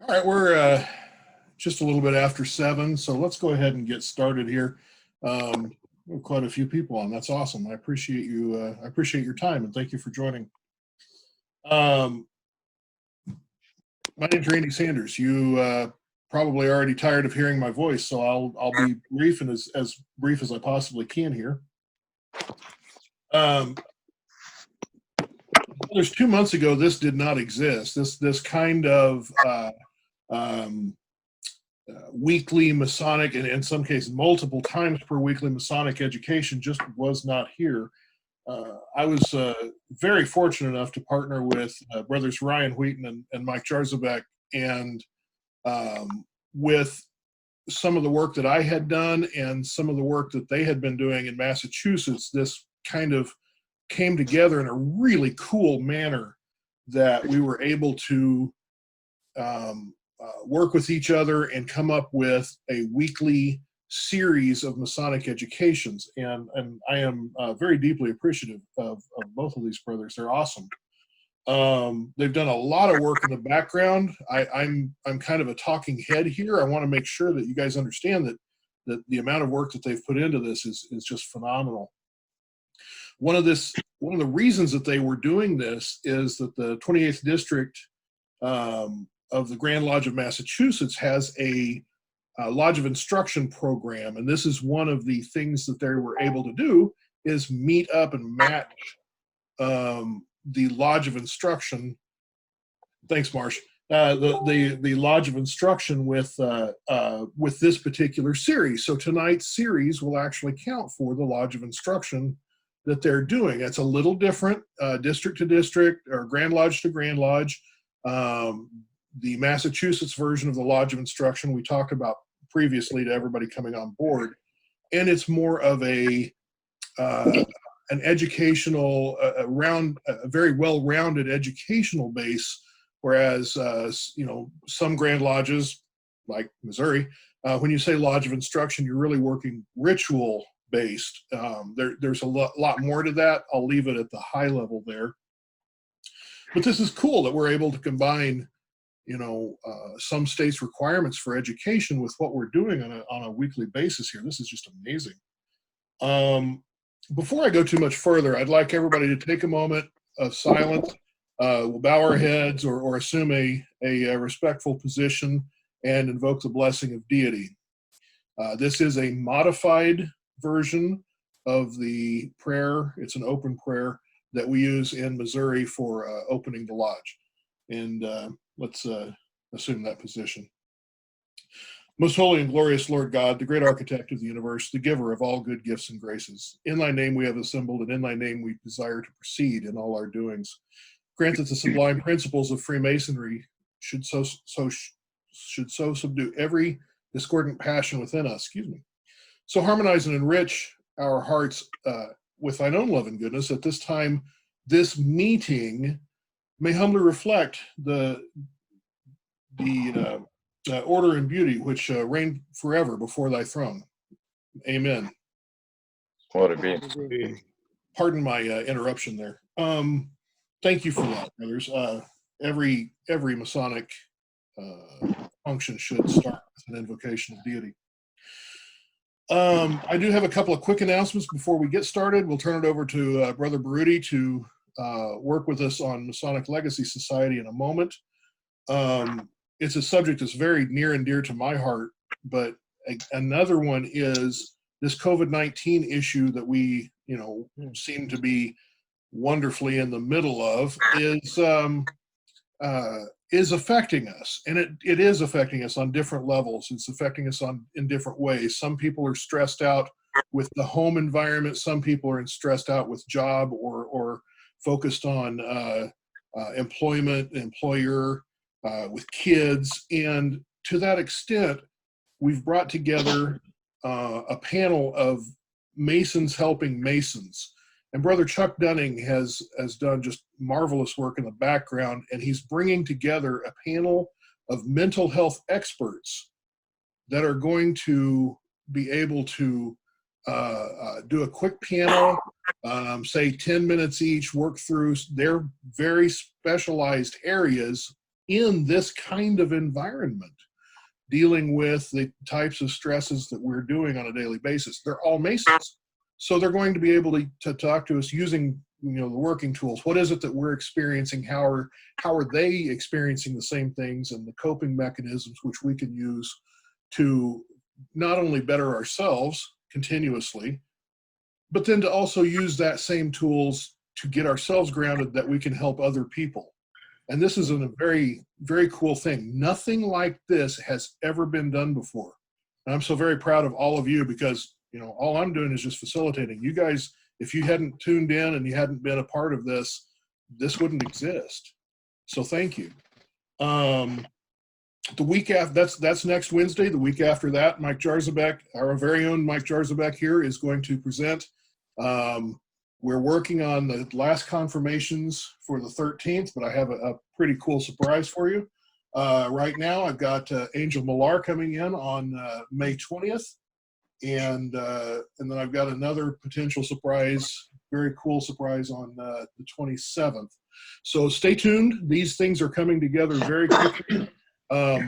All right, we're just a little bit after 7, so let's go ahead and get started here. We have quite a few people on. That's awesome. I appreciate you. I appreciate your time, and thank you for joining. My name's Randy Sanders. You probably already tired of hearing my voice, so I'll be brief and as brief as I possibly can here. There's 2 months ago, this did not exist. This kind of weekly Masonic, and in some cases multiple times per weekly Masonic education just was not here. I was very fortunate enough to partner with brothers Ryan Wheaton and Mike Jarzabek, and with some of the work that I had done and some of the work that they had been doing in Massachusetts, this kind of came together in a really cool manner that we were able to work with each other and come up with a weekly series of Masonic educations. And I am very deeply appreciative of both of these brothers. They're awesome. They've done a lot of work in the background. I'm kind of a talking head here. I want to make sure that you guys understand that the amount of work that they've put into this is just phenomenal. One of the reasons that they were doing this is that the 28th District of the Grand Lodge of Massachusetts has a Lodge of Instruction program, and this is one of the things that they were able to do is meet up and match the Lodge of Instruction. Thanks, Marsh. The Lodge of Instruction with this particular series. So tonight's series will actually count for the Lodge of Instruction that they're doing. It's a little different, district to district or Grand Lodge to Grand Lodge. The Massachusetts version of the Lodge of Instruction we talked about previously to everybody coming on board, and it's more of an educational, a very well-rounded educational base. Whereas some Grand Lodges, like Missouri, when you say Lodge of Instruction, you're really working ritual based. There's a lot more to that. I'll leave it at the high level there. But this is cool that we're able to combine some states' requirements for education with what we're doing on a weekly basis here. This is just amazing. Before I go too much further, I'd like everybody to take a moment of silence. We'll bow our heads or assume a respectful position and invoke the blessing of deity. This is a modified version of the prayer. It's an open prayer that we use in Missouri for opening the lodge. And let's assume that position. Most holy and glorious Lord God, the great architect of the universe, the giver of all good gifts and graces, in thy name we have assembled, and in thy name we desire to proceed in all our doings. Grant that the sublime principles of Freemasonry should so subdue every discordant passion within us, so harmonize and enrich our hearts with thine own love and goodness. At this time, this meeting may humbly reflect the order and beauty which reign forever before thy throne. Amen. What it be? Pardon my interruption there. Thank you for that, brothers. Every Masonic function should start with an invocation of deity. I do have a couple of quick announcements before we get started. We'll turn it over to Brother Baruti to work with us on Masonic Legacy Society in a moment. It's a subject that's very near and dear to my heart, but another one is this COVID-19 issue that we, seem to be wonderfully in the middle of is affecting us, and it is affecting us on different levels. It's affecting us in different ways. Some people are stressed out with the home environment. Some people are stressed out with job or focused on employment, employer, with kids. And to that extent, we've brought together a panel of Masons helping Masons. And Brother Chuck Dunning has done just marvelous work in the background, and he's bringing together a panel of mental health experts that are going to be able to do a quick panel, say 10 minutes each, work through their very specialized areas in this kind of environment, dealing with the types of stresses that we're doing on a daily basis. They're all Masons. So they're going to be able to talk to us using, the working tools. What is it that we're experiencing? How are they experiencing the same things, and the coping mechanisms which we can use to not only better ourselves continuously, but then to also use that same tools to get ourselves grounded, that we can help other people. And this is a very, very cool thing. Nothing like this has ever been done before. And I'm so very proud of all of you, because, all I'm doing is just facilitating. You guys, if you hadn't tuned in and you hadn't been a part of this, this wouldn't exist. So thank you. The week after, that's next Wednesday. The week after that, Mike Jarzabek, our very own Mike Jarzabek here, is going to present. We're working on the last confirmations for the 13th, but I have a pretty cool surprise for you. Right now, I've got Angel Millar coming in on May 20th, and then I've got another potential surprise, very cool surprise on the 27th. So stay tuned. These things are coming together very quickly.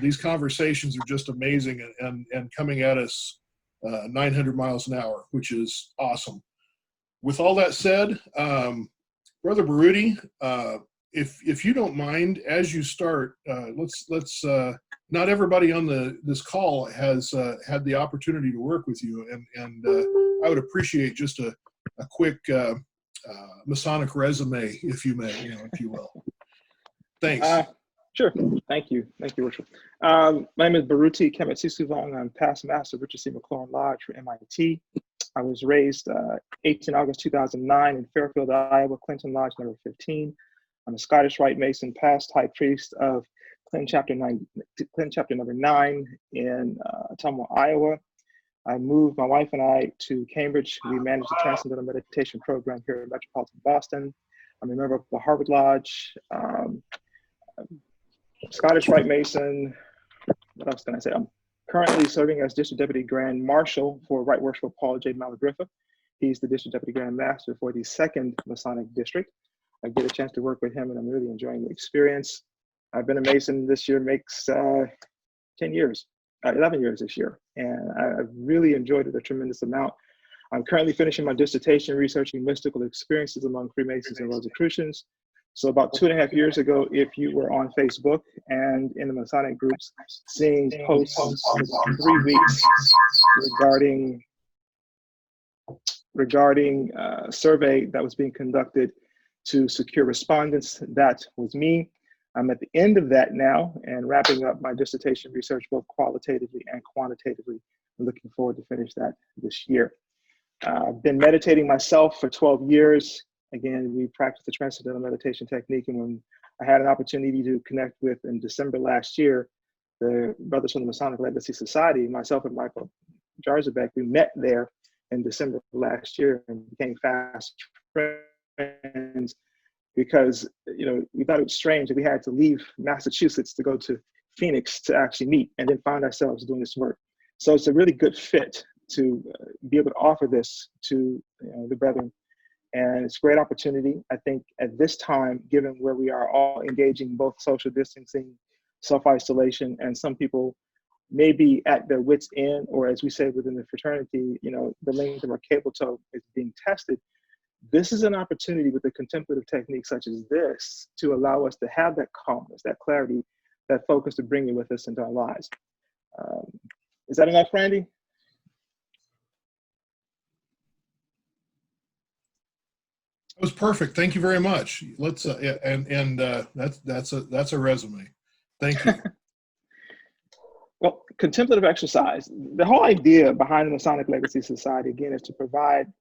These conversations are just amazing, and coming at us 900 miles an hour, which is awesome. With all that said, Brother Baruti, if you don't mind, as you start, let's not everybody on this call has had the opportunity to work with you, and I would appreciate just a quick Masonic resume, if you may, if you will. Thanks. Sure. Thank you, Richard. My name is Baruti KMT-Sisouvong. I'm past master of Richard C. McLaurin Lodge for MIT. I was raised 18 August 2009 in Fairfield, Iowa, Clinton Lodge number 15. I'm a Scottish Rite Mason, past High Priest of Clinton Chapter number 9 in Ottumwa, Iowa. I moved my wife and I to Cambridge. We managed the Transcendental Meditation program here in Metropolitan Boston. I'm a member of the Harvard Lodge, Scottish Rite Mason. What else can I say? I'm currently serving as District Deputy Grand Marshal for Right Worshipful Paul J. Malagriffa. He's the District Deputy Grand Master for the 2nd Masonic District. I get a chance to work with him, and I'm really enjoying the experience. I've been a Mason this year, makes 11 years this year, and I've really enjoyed it a tremendous amount. I'm currently finishing my dissertation researching mystical experiences among Freemasons and Rosicrucians. So about 2.5 years ago, if you were on Facebook and in the Masonic groups, seeing posts for 3 weeks regarding a survey that was being conducted to secure respondents, that was me. I'm at the end of that now and wrapping up my dissertation research, both qualitatively and quantitatively. I'm looking forward to finish that this year. I've been meditating myself for 12 years. Again, we practice the Transcendental Meditation technique, and when I had an opportunity to connect with, in December last year, the brothers from the Masonic Legacy Society, myself and Michael Jarzabek, we met there in December of last year and became fast friends, because we thought it was strange that we had to leave Massachusetts to go to Phoenix to actually meet, and then find ourselves doing this work. So it's a really good fit to be able to offer this to the brethren. And it's a great opportunity. I think at this time, given where we are all engaging both social distancing, self-isolation, and some people may be at their wits' end, or as we say within the fraternity, the length of our cable tow is being tested. This is an opportunity with a contemplative technique such as this to allow us to have that calmness, that clarity, that focus to bring it with us into our lives. Is that enough, Randy? It was perfect. Thank you very much. Let's that's a resume. Thank you. Well, contemplative exercise. The whole idea behind the Masonic Legacy Society, again, is to provide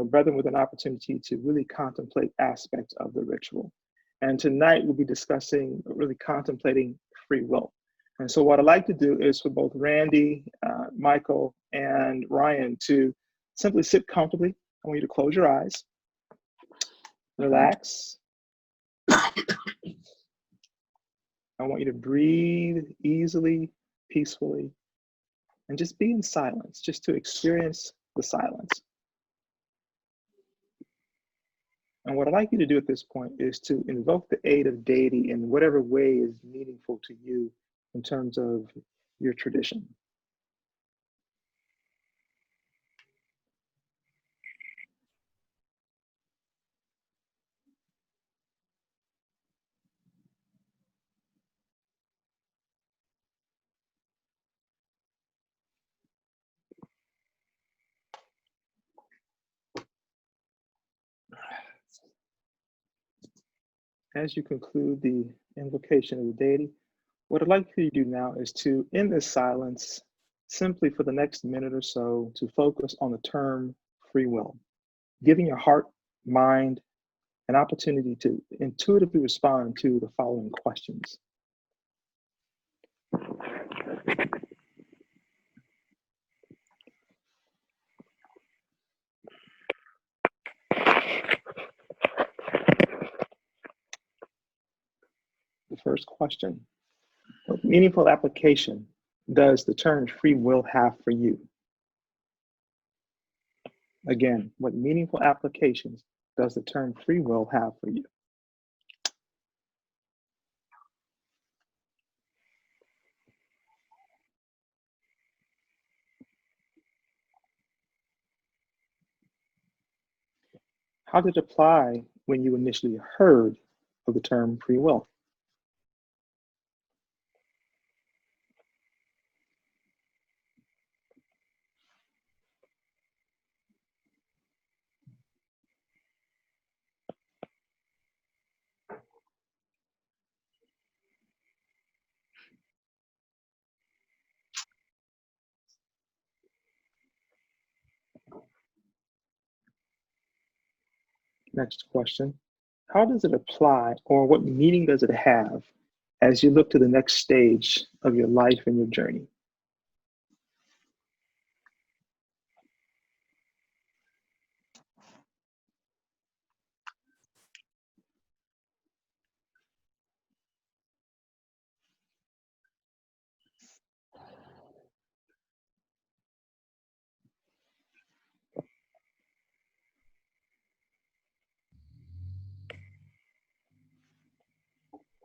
brethren with an opportunity to really contemplate aspects of the ritual. And tonight we'll be discussing really contemplating free will. And so what I'd like to do is for both Randy, Michael, and Ryan to simply sit comfortably. I want you to close your eyes, relax. I want you to breathe easily, peacefully, and just be in silence, just to experience the silence. And what I'd like you to do at this point is to invoke the aid of deity in whatever way is meaningful to you in terms of your tradition. As you conclude the invocation of the deity, what I'd like for you to do now is to, in this silence, simply for the next minute or so, to focus on the term free will, giving your heart, mind, an opportunity to intuitively respond to the following questions. The first question: what meaningful application does the term free will have for you? Again, what meaningful applications does the term free will have for you? How did it apply when you initially heard of the term free will? Next question: how does it apply, or what meaning does it have as you look to the next stage of your life and your journey?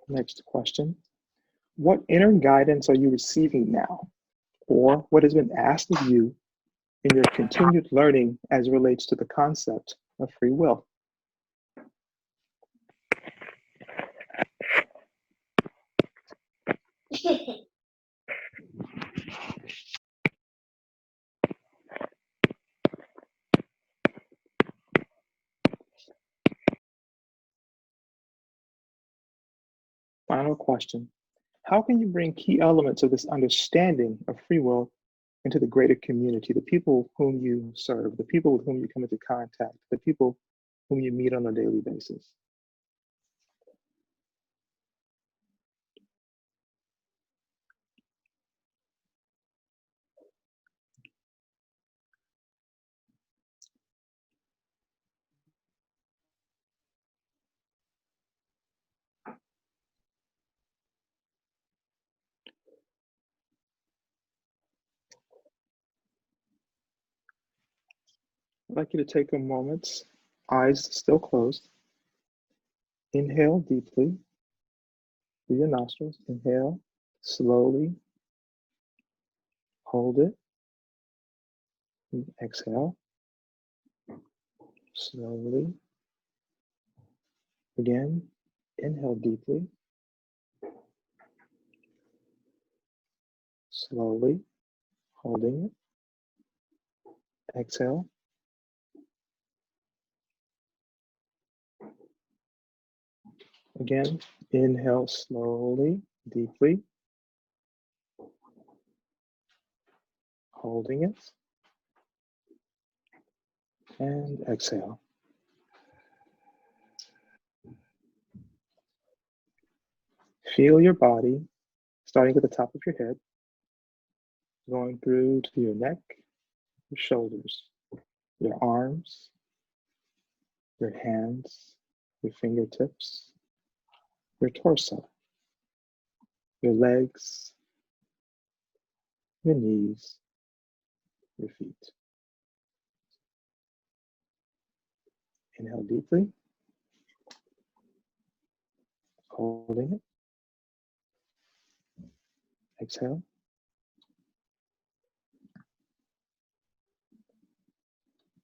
Next question: what inner guidance are you receiving now, or what has been asked of you in your continued learning as it relates to the concept of free will? Final question: how can you bring key elements of this understanding of free will into the greater community, the people whom you serve, the people with whom you come into contact, the people whom you meet on a daily basis? I'd like you to take a moment, eyes still closed. Inhale deeply through your nostrils. Inhale slowly. Hold it. And exhale slowly. Again, inhale deeply. Slowly, holding it. Exhale. Again, inhale slowly, deeply. Holding it. And exhale. Feel your body starting at the top of your head, going through to your neck, your shoulders, your arms, your hands, your fingertips, your torso, your legs, your knees, your feet. Inhale deeply. Holding it. Exhale.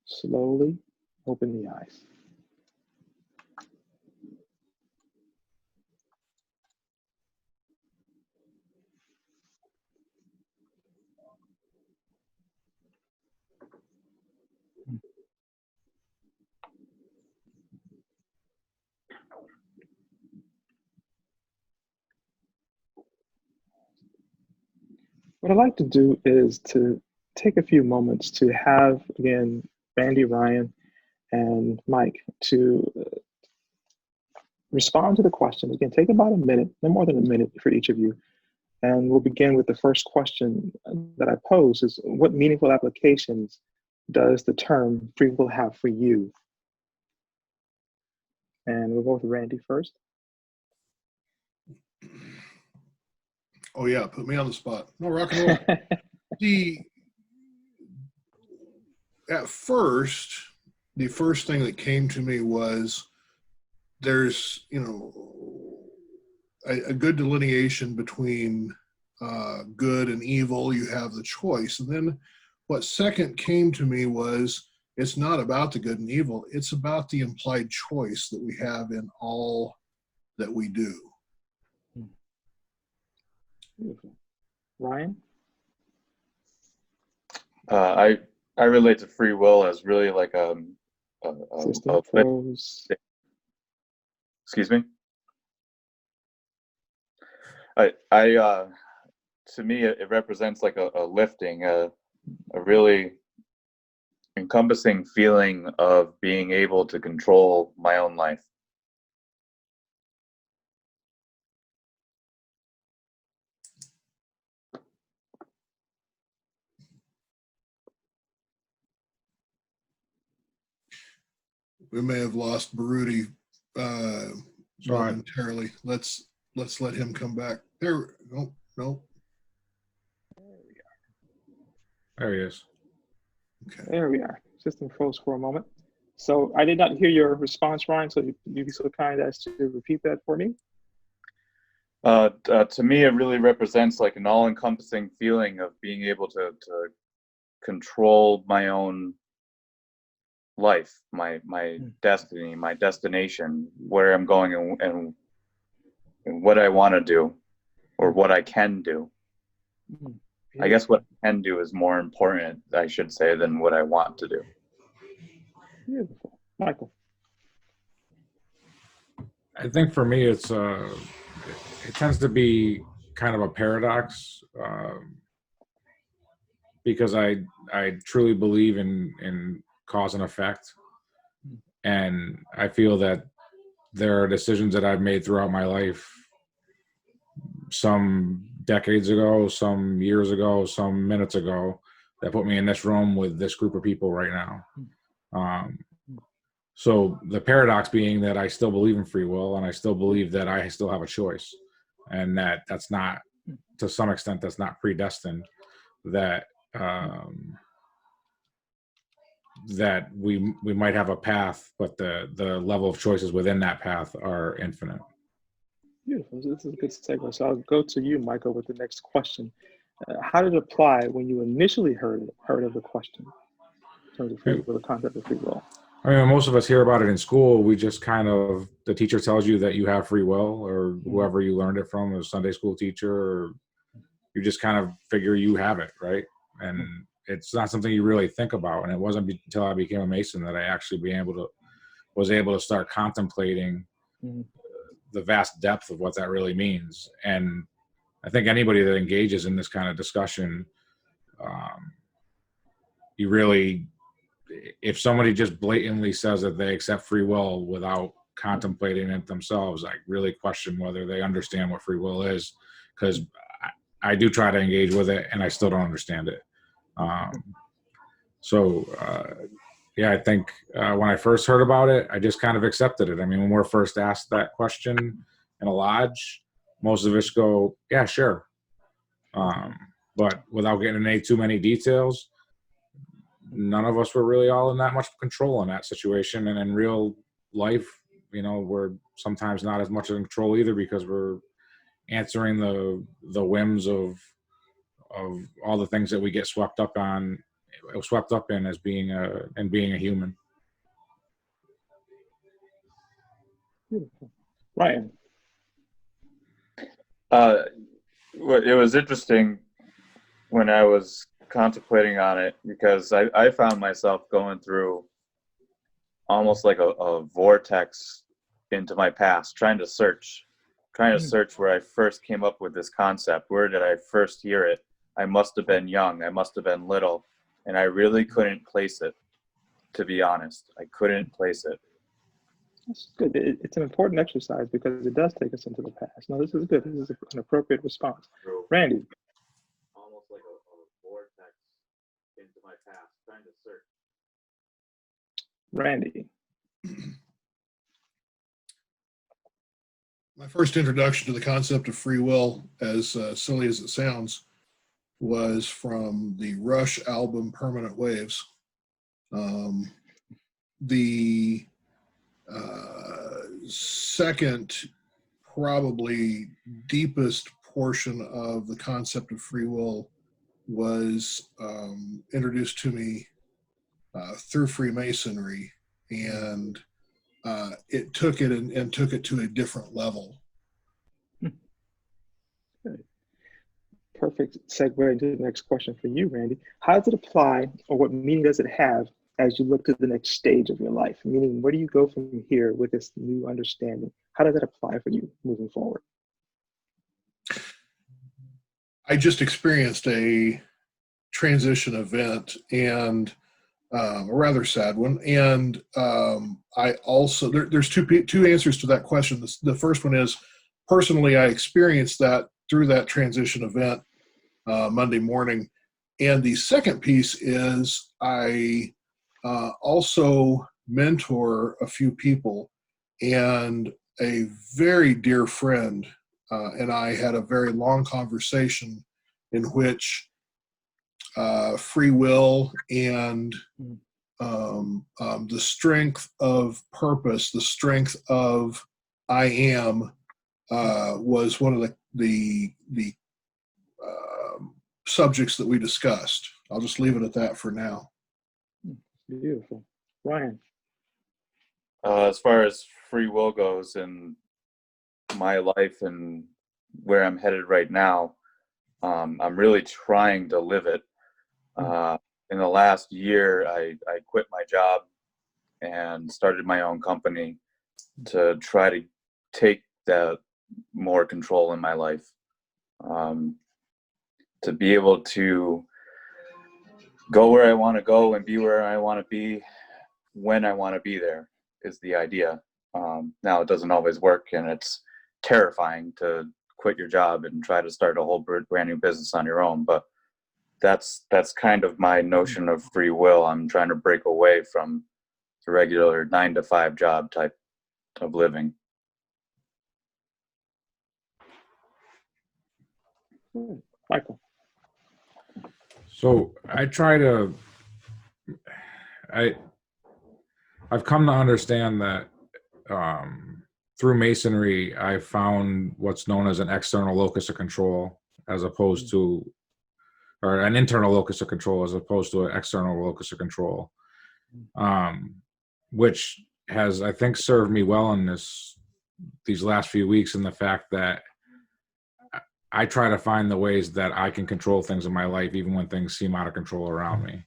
Slowly open the eyes. What I'd like to do is to take a few moments to have, again, Randy, Ryan, and Mike to respond to the question. Again, take about a minute, no more than a minute for each of you. And we'll begin with the first question that I pose is, what meaningful applications does the term free will have for you? And we'll go with Randy first. Oh yeah, put me on the spot. No, rock and roll. At first, the first thing that came to me was there's, a good delineation between good and evil. You have the choice. And then what second came to me was, it's not about the good and evil. It's about the implied choice that we have in all that we do. Beautiful. Ryan? I relate to free will as really like System froze. Excuse me. To me, it represents like a lifting, a really encompassing feeling of being able to control my own life. We may have lost Baruti momentarily. Let's let him come back. There, no. There he is. Okay. There we are. System froze for a moment. So I did not hear your response, Ryan, so you'd be so kind as to repeat that for me. To me, it really represents like an all-encompassing feeling of being able to control my own life, my destiny, my destination, where I'm going and what I want to do or what I can do. I guess what I can do is more important, I should say, than what I want to do. Beautiful. Michael? I think for me, it tends to be kind of a paradox because I truly believe in cause and effect. And I feel that there are decisions that I've made throughout my life, some decades ago, some years ago, some minutes ago, that put me in this room with this group of people right now. So the paradox being that I still believe in free will, and I still believe that I still have a choice, and that's not, to some extent, that's not predestined, that that we might have a path, but the level of choices within that path are infinite. Beautiful. This is a good segue. So I'll go to you, Michael, with the next question. How did it apply when you initially heard of the question in terms of free will, the concept of free will? I mean, when most of us hear about it in school, we just kind of, the teacher tells you that you have free will, or whoever you learned it from, a Sunday school teacher, or you just kind of figure you have it, right? And it's not something you really think about. And it wasn't until I became a Mason that I actually was able to start contemplating the vast depth of what that really means. And I think anybody that engages in this kind of discussion, you really, if somebody just blatantly says that they accept free will without contemplating it themselves, I really question whether they understand what free will is, because I do try to engage with it and I still don't understand it. Yeah, I think when I first heard about it, I just kind of accepted it. I mean, when we're first asked that question in a lodge, most of us go, yeah, sure. But without getting into too many details, none of us were really all in that much control in that situation. And in real life, we're sometimes not as much in control either, because we're answering the whims of all the things that we get swept up in as being a human. Beautiful. Ryan. It was interesting when I was contemplating on it, because I found myself going through almost like a vortex into my past, trying to search where I first came up with this concept. Where did I first hear it? I must have been young. I must have been little. And I really couldn't place it, to be honest. I couldn't place it. That's good. It's an important exercise because it does take us into the past. No, this is good. This is an appropriate response. Randy. Almost like a vortex into my past, trying to search. Randy. My first introduction to the concept of free will, as silly as it sounds, was from the Rush album Permanent Waves. The second, probably deepest portion of the concept of free will was introduced to me through Freemasonry, and it took it and took it to a different level. Good. Perfect segue into the next question for you, Randy. How does it apply, or what meaning does it have as you look to the next stage of your life? Meaning, where do you go from here with this new understanding? How does that apply for you moving forward? I just experienced a transition event, and a rather sad one. And I also, there's two answers to that question. The first one is, personally, I experienced that through that transition event Monday morning. And the second piece is I also mentor a few people, and a very dear friend and I had a very long conversation in which free will and the strength of purpose, the strength of I am, was one of the subjects that we discussed. I'll just leave it at that for now. Beautiful. Ryan. As far as free will goes in my life and where I'm headed right now, I'm really trying to live it. In the last year, I quit my job and started my own company to try to take that more control in my life, to be able to go where I want to go and be where I want to be when I want to be there is the idea. Now, it doesn't always work, and it's terrifying to quit your job and try to start a whole brand new business on your own, but that's kind of my notion of free will. I'm trying to break away from the regular 9-to-5 job type of living. Michael. So I've come to understand that through Masonry, I found what's known as an external locus of control, as opposed to, or an internal locus of control, as opposed to an external locus of control, which has, I think, served me well in these last few weeks, in the fact that I try to find the ways that I can control things in my life, even when things seem out of control around me.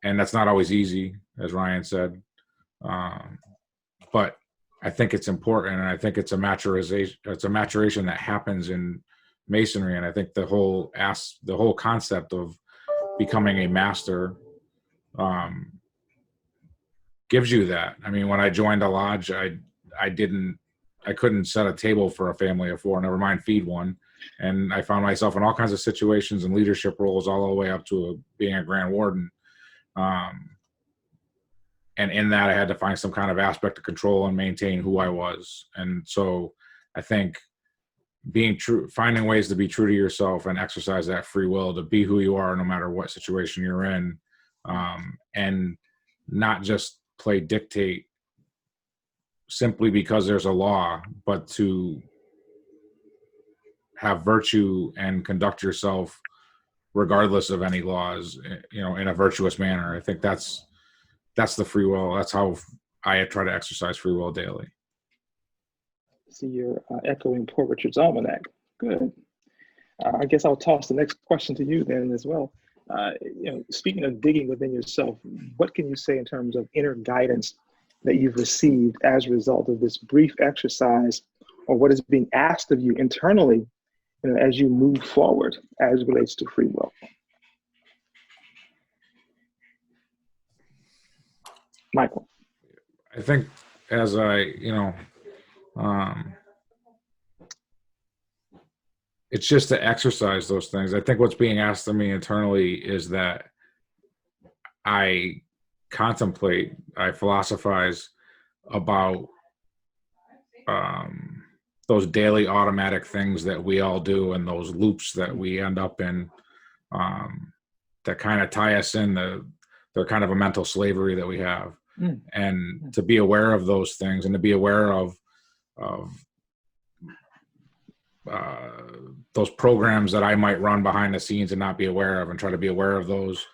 And that's not always easy, as Ryan said. But I think it's important, and I think it's a maturation that happens in Masonry. And I think the whole concept of becoming a master gives you that. I mean, when I joined a lodge, I couldn't set a table for a family of 4, never mind feed one. And I found myself in all kinds of situations and leadership roles, all the way up to being a Grand Warden. And in that, I had to find some kind of aspect of control and maintain who I was. And so I think finding ways to be true to yourself and exercise that free will to be who you are, no matter what situation you're in, and not just play dictate simply because there's a law, but to have virtue and conduct yourself regardless of any laws, in a virtuous manner. I think that's the free will. That's how I try to exercise free will daily. See, you're echoing Poor Richard's Almanac. Good. I guess I'll toss the next question to you then as well. Speaking of digging within yourself, what can you say in terms of inner guidance that you've received as a result of this brief exercise, or what is being asked of you internally, as you move forward as it relates to free will? Michael. I think as it's just to exercise those things. I think what's being asked of me internally is that I contemplate, I philosophize about those daily automatic things that we all do, and those loops that we end up in, that kind of tie us in. They're kind of a mental slavery that we have. And to be aware of those things, and to be aware of those programs that I might run behind the scenes and not be aware of, and try to be aware of those,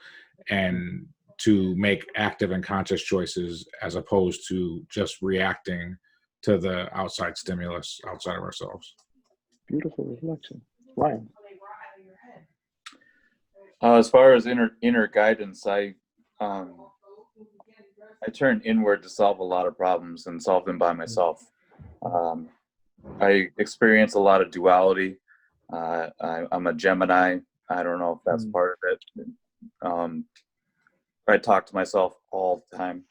and to make active and conscious choices as opposed to just reacting to the outside stimulus outside of ourselves. Beautiful reflection. Ryan. As far as inner guidance, I turn inward to solve a lot of problems and solve them by myself. I experience a lot of duality. I'm a Gemini. I don't know if that's part of it. I talk to myself all the time.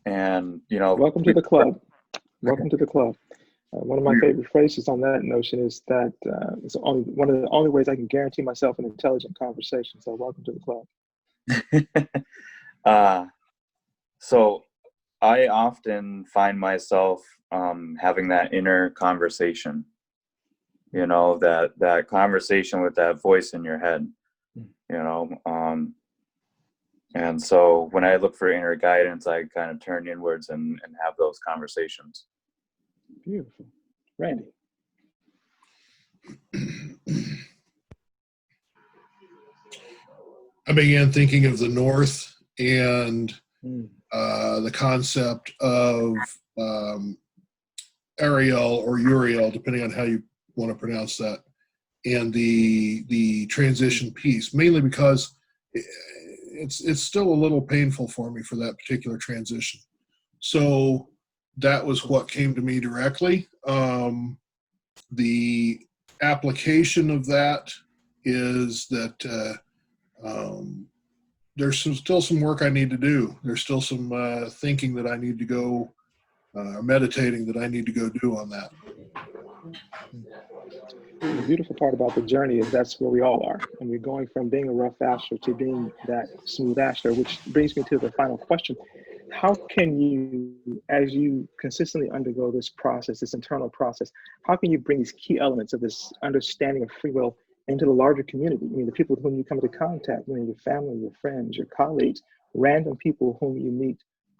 And, Welcome to the club. Welcome to the club. One of my favorite phrases on that notion is that it's one of the only ways I can guarantee myself an intelligent conversation. So welcome to the club. So I often find myself having that inner conversation, that conversation with that voice in your head, and so when I look for inner guidance, I kind of turn inwards and have those conversations. Beautiful. Randy. I began thinking of the North and the concept of Ariel or Uriel, depending on how you want to pronounce that, and the transition piece, mainly because it's still a little painful for me for that particular transition. So that was what came to me directly. The application of that is that there's still some work I need to do. There's still some thinking that I need to go, meditating that I need to go do on that. The beautiful part about the journey is that's where we all are. And we're going from being a rough asher to being that smooth asher, which brings me to the final question. How can you, as you consistently undergo this process, this internal process, how can you bring these key elements of this understanding of free will into the larger community? I mean, the people with whom you come into contact, your family, your friends, your colleagues, random people whom you meet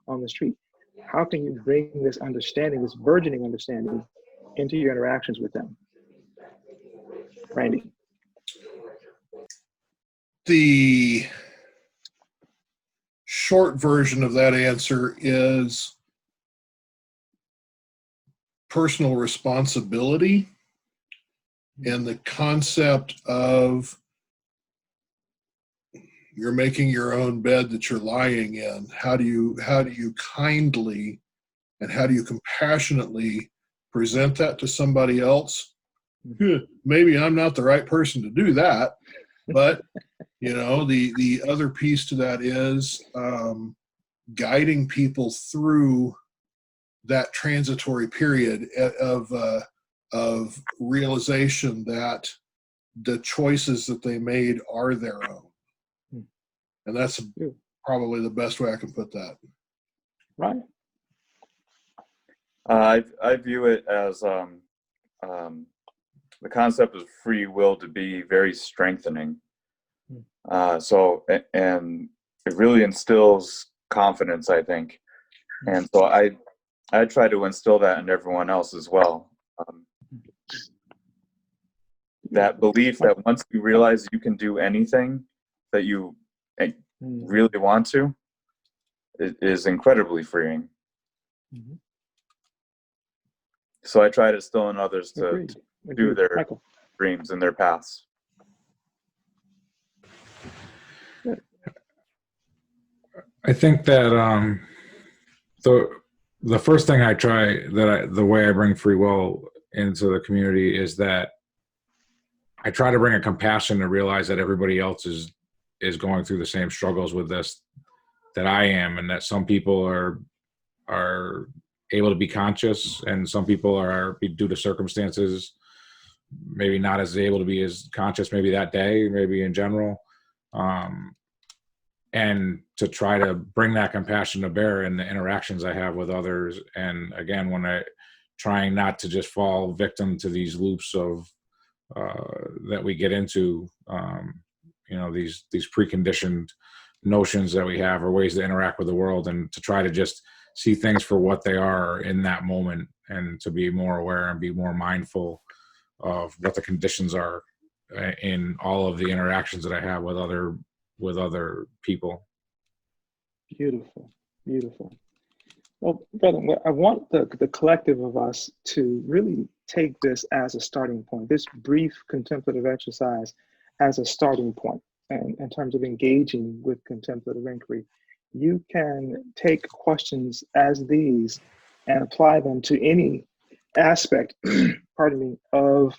on the street. How can you bring this understanding, this burgeoning understanding, into your interactions with them? Randy. The short version of that answer is personal responsibility and the concept of you're making your own bed that you're lying in. How do you kindly and how do you compassionately present that to somebody else? Maybe I'm not the right person to do that, but the other piece to that is guiding people through that transitory period of realization that the choices that they made are their own. And that's probably the best way I can put that. Right. I view it as the concept of free will to be very strengthening. And it really instills confidence, I think. And so I try to instill that in everyone else as well. That belief that once you realize you can do anything that you really want to, it is incredibly freeing. Mhm. So I try to instill in others to Agreed. do Agreed. their Michael. dreams and their paths. I think that the first thing I try the way I bring free will into the community is that I try to bring a compassion to realize that everybody else is going through the same struggles with this that I am, and that some people are able to be conscious, and some people are, due to circumstances, maybe not as able to be as conscious maybe that day, maybe in general. And to try to bring that compassion to bear in the interactions I have with others. And again, when trying not to just fall victim to these loops of that we get into, these preconditioned notions that we have, or ways to interact with the world, and to try to just see things for what they are in that moment, and to be more aware and be more mindful of what the conditions are in all of the interactions that I have with other people. Beautiful, beautiful. Well, brother, I want the collective of us to really take this as a starting point, this brief contemplative exercise as a starting point. And in terms of engaging with contemplative inquiry, you can take questions as these and apply them to any aspect, pardon me, of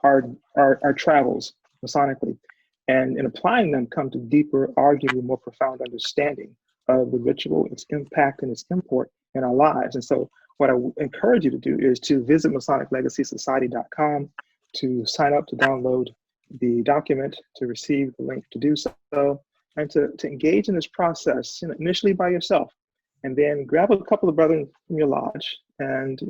our travels Masonically. And in applying them, come to deeper, arguably more profound understanding of the ritual, its impact, and its import in our lives. And so what I encourage you to do is to visit MasonicLegacySociety.com to sign up to download the document, to receive the link to do so, and to engage in this process, initially by yourself, and then grab a couple of brothers from your lodge, and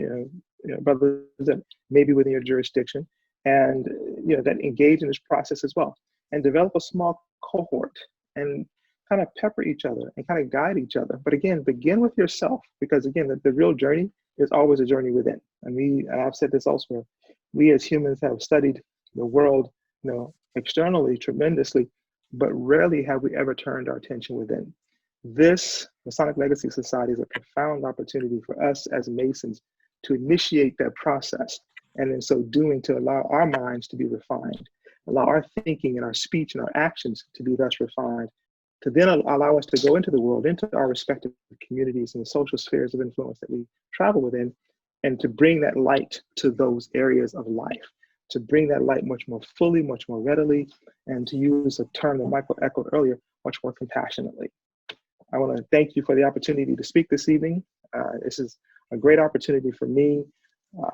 brothers that may be within your jurisdiction, and that engage in this process as well, and develop a small cohort and kind of pepper each other and kind of guide each other. But again, begin with yourself, because again, the real journey is always a journey within. And I've said this elsewhere, we as humans have studied the world, externally tremendously, but rarely have we ever turned our attention within. This Masonic Legacy Society is a profound opportunity for us as Masons to initiate that process, and in so doing, to allow our minds to be refined, allow our thinking and our speech and our actions to be thus refined, to then allow us to go into the world, into our respective communities and the social spheres of influence that we travel within, and to bring that light to those areas of life, to bring that light much more fully, much more readily, and to use a term that Michael echoed earlier, much more compassionately. I want to thank you for the opportunity to speak this evening. This is a great opportunity for me.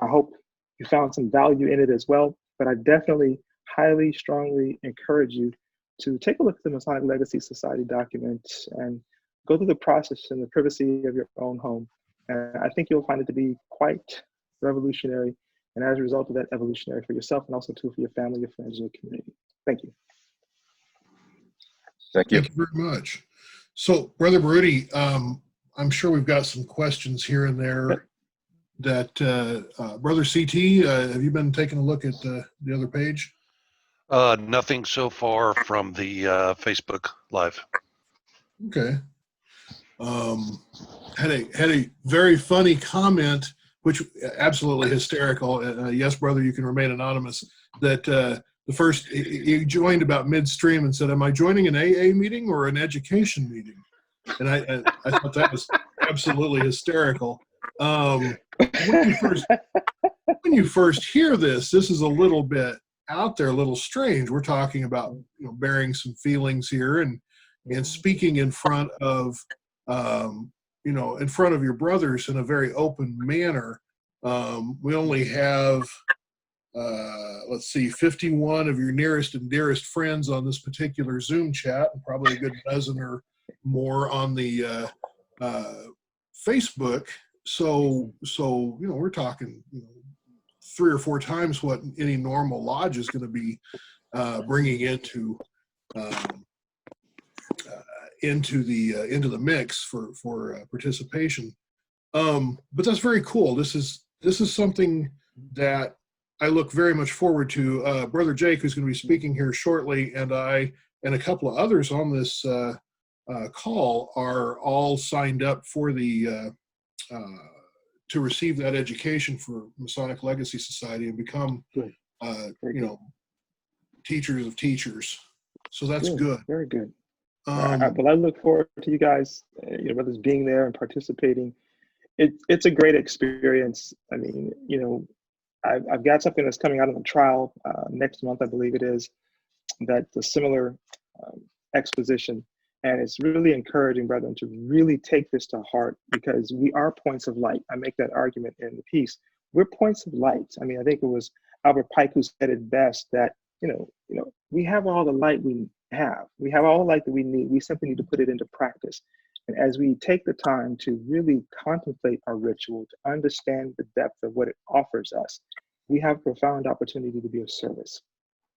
I hope you found some value in it as well, but I definitely highly, strongly encourage you to take a look at the Masonic Legacy Society document and go through the process in the privacy of your own home. And I think you'll find it to be quite revolutionary, and as a result of that, evolutionary for yourself, and also too for your family, your friends, and your community. Thank you. Thank you. Thank you very much. So, Brother Baruti, I'm sure we've got some questions here and there that, Brother CT, have you been taking a look at the other page? Nothing so far from the Facebook Live. Okay. Had a very funny comment, which absolutely hysterical. Yes, brother, you can remain anonymous. That the first he joined about midstream and said, "Am I joining an AA meeting or an education meeting?" And I thought that was absolutely hysterical. When you first hear this is a little bit out there, a little strange. We're talking about bearing some feelings here and speaking in front of in front of your brothers in a very open manner. We only have let's see, 51 of your nearest and dearest friends on this particular Zoom chat, and probably a good dozen or more on the Facebook. So we're talking 3 or 4 times what any normal lodge is going to be bringing into the mix for participation. But that's very cool. This is something that I look very much forward to. Brother Jake, who's going to be speaking here shortly, and I and a couple of others on this call are all signed up for the to receive that education for Masonic Legacy Society and become, Good. teachers of teachers. So that's good. Very good. Well, I look forward to you guys, brothers, being there and participating. It's a great experience. I mean, I've got something that's coming out on the trial next month, I believe it is, that's a similar exposition. And it's really encouraging, brethren, to really take this to heart, because we are points of light. I make that argument in the piece. We're points of light. I mean, I think it was Albert Pike who said it best, that, we have all the light we have. We have all the light that we need. We simply need to put it into practice. And as we take the time to really contemplate our ritual, to understand the depth of what it offers us, we have profound opportunity to be of service.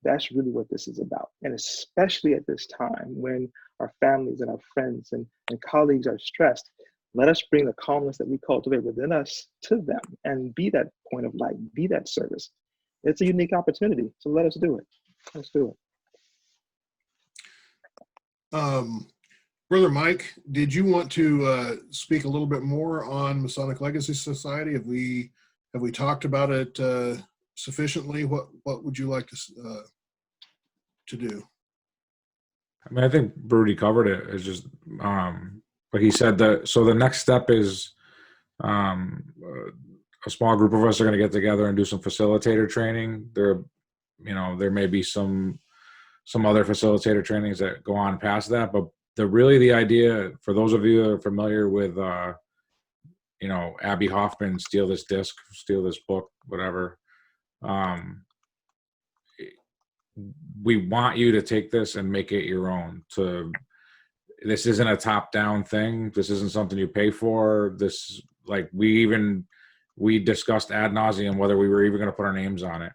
That's really what this is about. And especially at this time when our families and our friends and colleagues are stressed, let us bring the calmness that we cultivate within us to them and be that point of light, be that service. It's a unique opportunity, so let us do it. Let's do it. Brother Mike, did you want to speak a little bit more on Masonic Legacy Society? Have we talked about it sufficiently? What would you like to do? I mean, I think Baruti covered it. It's just like he said, so the next step is a small group of us are going to get together and do some facilitator training. There may be some other facilitator trainings that go on past that, but the idea, for those of you that are familiar with Abby Hoffman, Steal This Disc, Steal This Book, whatever, we want you to take this and make it your own. This isn't a top-down thing. This isn't something you pay for. This, like, we discussed ad nauseum whether we were even going to put our names on it,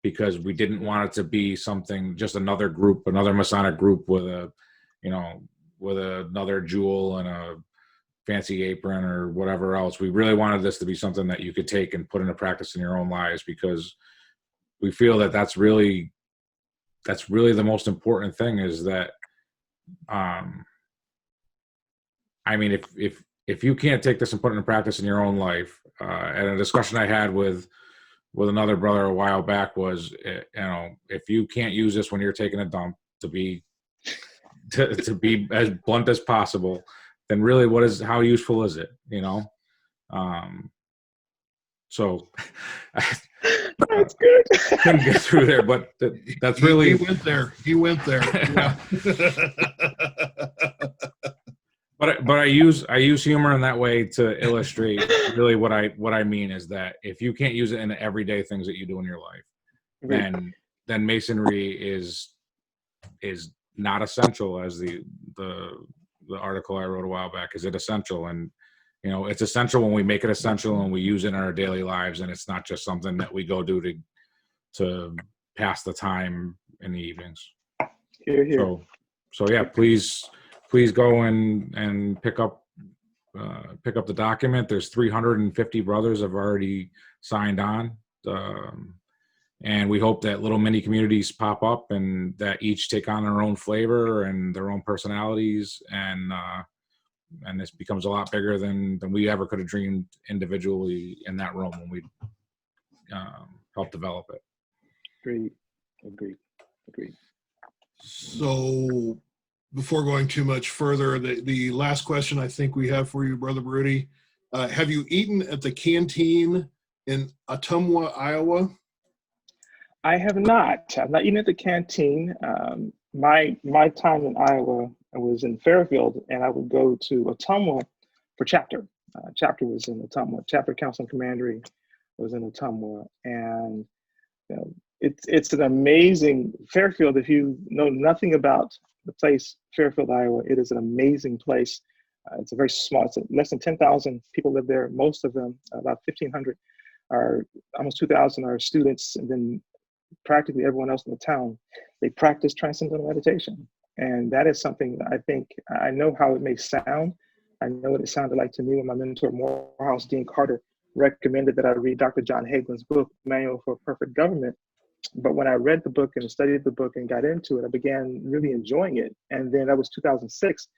because we didn't want it to be something, just another group, another Masonic group with another jewel and a fancy apron or whatever else. We really wanted this to be something that you could take and put into practice in your own lives, because we feel that that's really the most important thing, is that, I mean, if you can't take this and put it into practice in your own life, and a discussion I had with another brother a while back was, if you can't use this when you're taking a dump, to be as blunt as possible, then really how useful is it? So That's good. Couldn't get through there, but that's really, he went there. Yeah. But I use humor in that way to illustrate really what I mean is that if you can't use it in the everyday things that you do in your life, then Masonry is not essential, as the article I wrote a while back. Is it essential? And it's essential when we make it essential and we use it in our daily lives, and it's not just something that we go do to pass the time in the evenings. Here. So yeah, please go and pick up the document. There's 350 brothers have already signed on, and we hope that little mini communities pop up and that each take on their own flavor and their own personalities, and this becomes a lot bigger than we ever could have dreamed individually in that room when we helped develop it. Agreed. So, before going too much further, the last question I think we have for you, Brother Baruti, have you eaten at the canteen in Ottumwa, Iowa? I have not. I've not eaten at the canteen. My time in Iowa, I was in Fairfield, and I would go to Ottumwa for chapter. Chapter was in Ottumwa. Chapter Council and Commandery was in Ottumwa, and it's an amazing Fairfield. If you know nothing about the place Fairfield, Iowa, it is an amazing place. It's a very small. It's less than 10,000 people live there. Most of them, about 1,500, almost 2,000 are students, and then practically everyone else in the town, they practice transcendental meditation. And that is something that I know how it may sound, I know what it sounded like to me when my mentor, Morehouse Dean Carter, recommended that I read Dr. John Hagelin's book, Manual for Perfect Government. But when I read the book and studied the book and got into it, I began really enjoying it. And then that was 2006.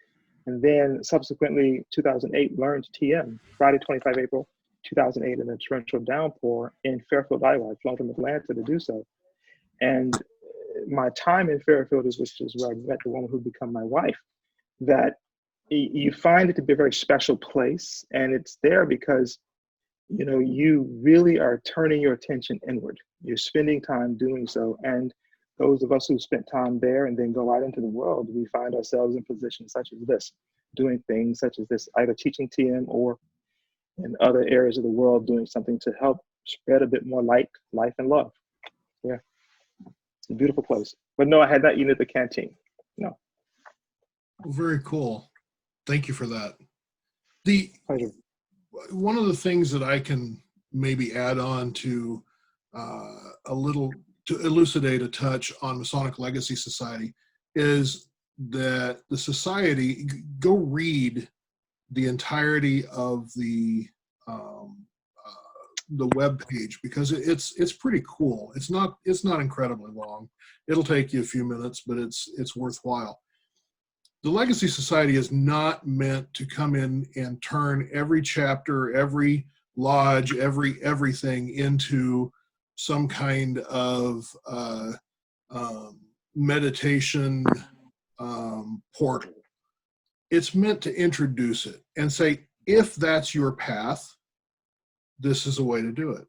And then subsequently, 2008, learned TM, Friday, 25 April 2008, in a torrential downpour in Fairfield, Iowa. I'd flown from Atlanta to do so. And my time in Fairfield which is where I met the woman who became my wife, that you find it to be a very special place. And it's there because, you know, you really are turning your attention inward. You're spending time doing so. And those of us who spent time there and then go out into the world, we find ourselves in positions such as this, doing things such as this, either teaching TM or in other areas of the world doing something to help spread a bit more light, life, and love. Yeah, it's a beautiful place. But no, I had not eaten at the canteen. No. Very cool. Thank you for that. The Pleasure. one of the things that I can maybe add on to a little to elucidate a touch on Masonic Legacy Society is that the society, go read the entirety of the web page, because it's pretty cool. It's not incredibly long. It'll take you a few minutes, but it's worthwhile. The Legacy Society is not meant to come in and turn every chapter, every lodge, everything into some kind of meditation portal. It's meant to introduce it and say, if that's your path, this is a way to do it.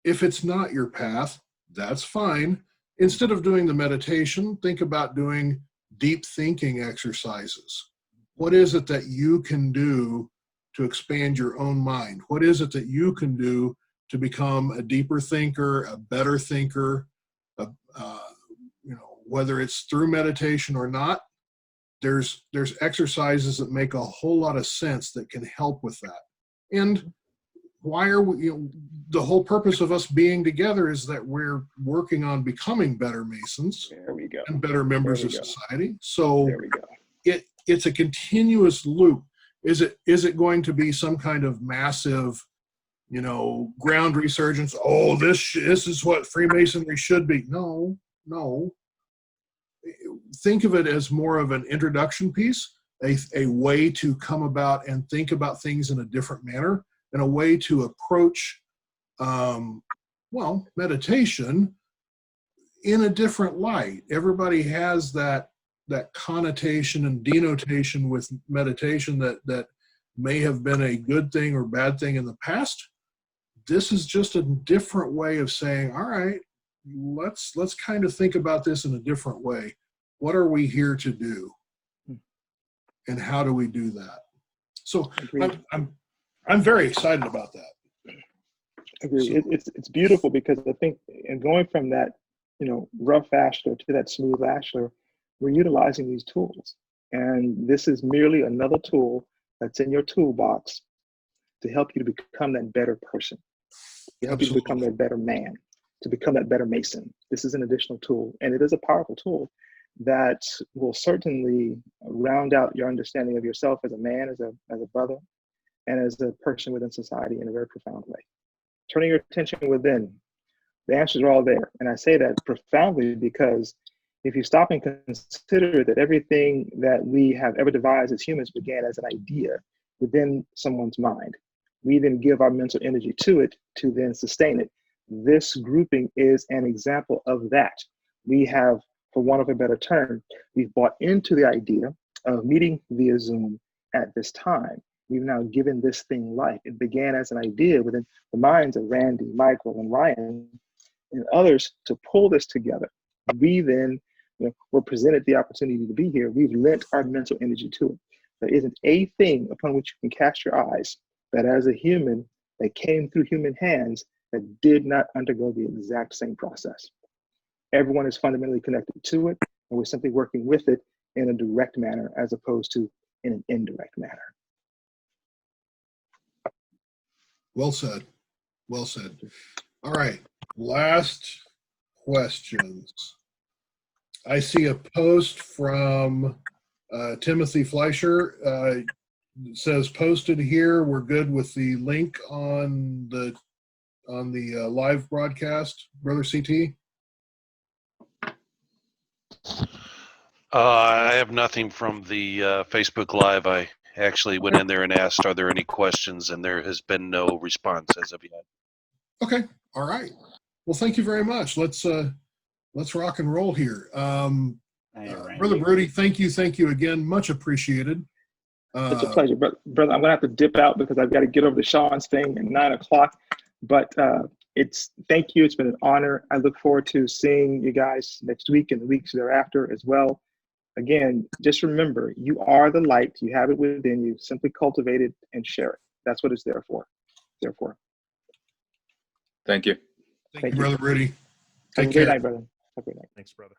If it's not your path, that's fine. Instead of doing the meditation, think about doing deep thinking exercises. What is it that you can do to expand your own mind? What is it that you can do to become a deeper thinker, a better thinker? Whether it's through meditation or not, there's exercises that make a whole lot of sense that can help with that. And why are we, the whole purpose of us being together is that we're working on becoming better Masons. There we go. And better members of society. So there we go. It's a continuous loop. Is it going to be some kind of massive, ground resurgence? Oh, this is what Freemasonry should be. No. Think of it as more of an introduction piece, a way to come about and think about things in a different manner, and a way to approach, meditation in a different light. Everybody has that connotation and denotation with meditation that may have been a good thing or bad thing in the past. This is just a different way of saying, all right, let's kind of think about this in a different way. What are we here to do? And how do we do that? So I'm very excited about that. Agree. So, It's beautiful because I think in going from that, rough ashlar to that smooth ashlar, we're utilizing these tools. And this is merely another tool that's in your toolbox to help you to become that better person, to help you to become that better man, to become that better Mason. This is an additional tool, and it is a powerful tool that will certainly round out your understanding of yourself as a man, as a brother, and as a person within society in a very profound way. Turning your attention within, the answers are all there. And I say that profoundly because if you stop and consider that everything that we have ever devised as humans began as an idea within someone's mind, we then give our mental energy to it to then sustain it. This grouping is an example of that. We have, for want of a better term, we've bought into the idea of meeting via Zoom at this time. We've now given this thing life. It began as an idea within the minds of Randy, Michael, and Ryan, and others to pull this together. We then were presented the opportunity to be here. We've lent our mental energy to it. There isn't a thing upon which you can cast your eyes that as a human that came through human hands that did not undergo the exact same process. Everyone is fundamentally connected to it, and we're simply working with it in a direct manner as opposed to in an indirect manner. well said. Well said. All right. Last questions. I see a post from Timothy Fleischer. it says posted here. We're good with the link on the live broadcast, Brother CT. I have nothing from the Facebook Live. I actually went in there and asked, are there any questions? And there has been no response as of yet. Okay. All right. Well, thank you very much. Let's rock and roll here. Brother Baruti, thank you again. Much appreciated. It's a pleasure, brother. I'm gonna have to dip out because I've got to get over to Sean's thing at 9 o'clock. But thank you. It's been an honor. I look forward to seeing you guys next week and the weeks thereafter as well. Again, just remember, you are the light. You have it within you. Simply cultivate it and share it. That's what it's there for. Thank you. Thank you, Brother Baruti. Have a great night, brother. Have a great night. Thanks, brother.